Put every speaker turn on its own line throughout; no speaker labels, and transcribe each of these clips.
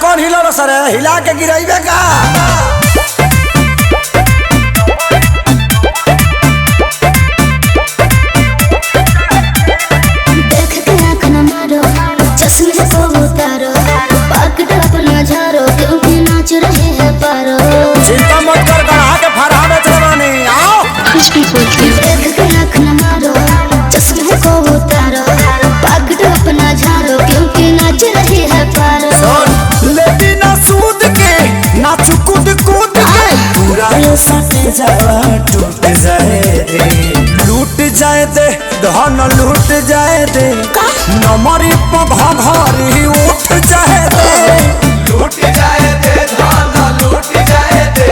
कौन हिलो सर हिला के गिराइबे का चिंता मत कर गढ़ा के फरहा बेच रवानी आओ
कुछ भी बोलती देख के आँख न मारो चश्मे को उतारो पकड़ अपना झाड़ो क्योंकि नाच रही है पारो
सुन लेती ना सूद के नाच कूद कूद के पूरा सटे जावा टूट जाए दे लूट जाए दे धन लूट जाए दे नमरी पघा घरी उठ जाए दे
लूट जाए दे धान लूट जाए दे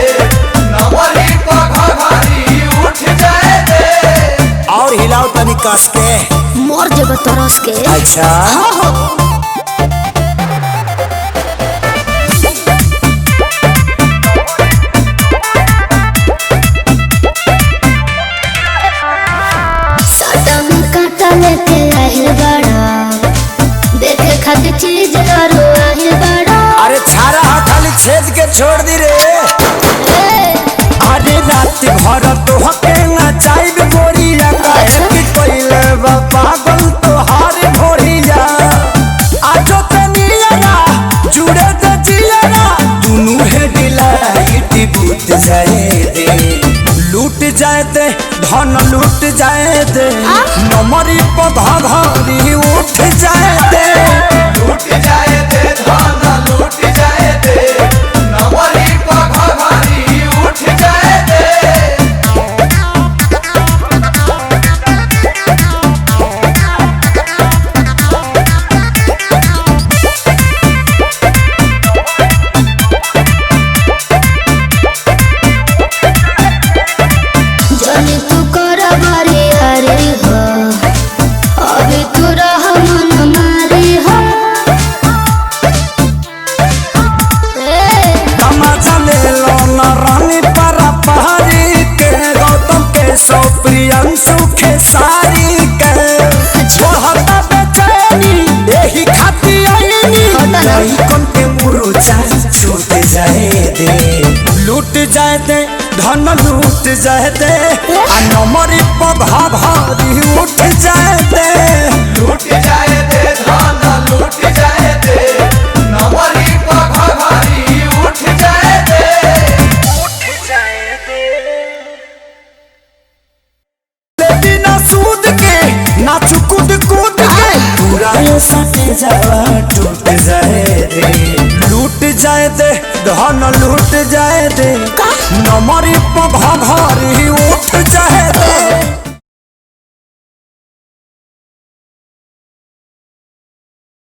नवरी पघा घरी उठ जाए दे
और हिलाओ तनी कस के
मोर जब तरस के
अच्छा
साटा में काटा लेके आहिल बड़ा देखे खातिर चीज करो आहिल बड़ा
अरे छारा खाली छेद के छोड़ दी रे अरे रात भर तो हके ना चाइब गोरिया काहे कि पहिले बा पागल तो हार भोरिया आजो तनिया जुड़े दे जिया दुनु है डिलाइट बूत जाए दे लूट जाए दे धन लूट जाए दे नमरी पधा घरी उठ जाए दे
लूट जाए दे धान लूट जाए दे नवरी पघा घरी उठ जाए दे
जाने तू कर बारी हरी हो अभी तू रह मन मारी हो
तमाचा ले लो ना रानी परा पहाड़ी के गौतम के सो प्रियंशु के सारी के छोहता बेचैनी यही खाती आईनी नहीं कौन के मुरुचा छूट जाए दे लूट जाए दे धन लूट जाए दे आ नमरी पघा भारी उठ जाए दे
लूट जाए दे धान लूट जाए दे नवरी पघा घरी उठ जाए दे
लेती ना सूद के नाच कूद कूद के पूरा सटे जावा टूट जाए दे लूट जाए दे धन लूट जाए दे नमरी पघा घरी उठ जाए दे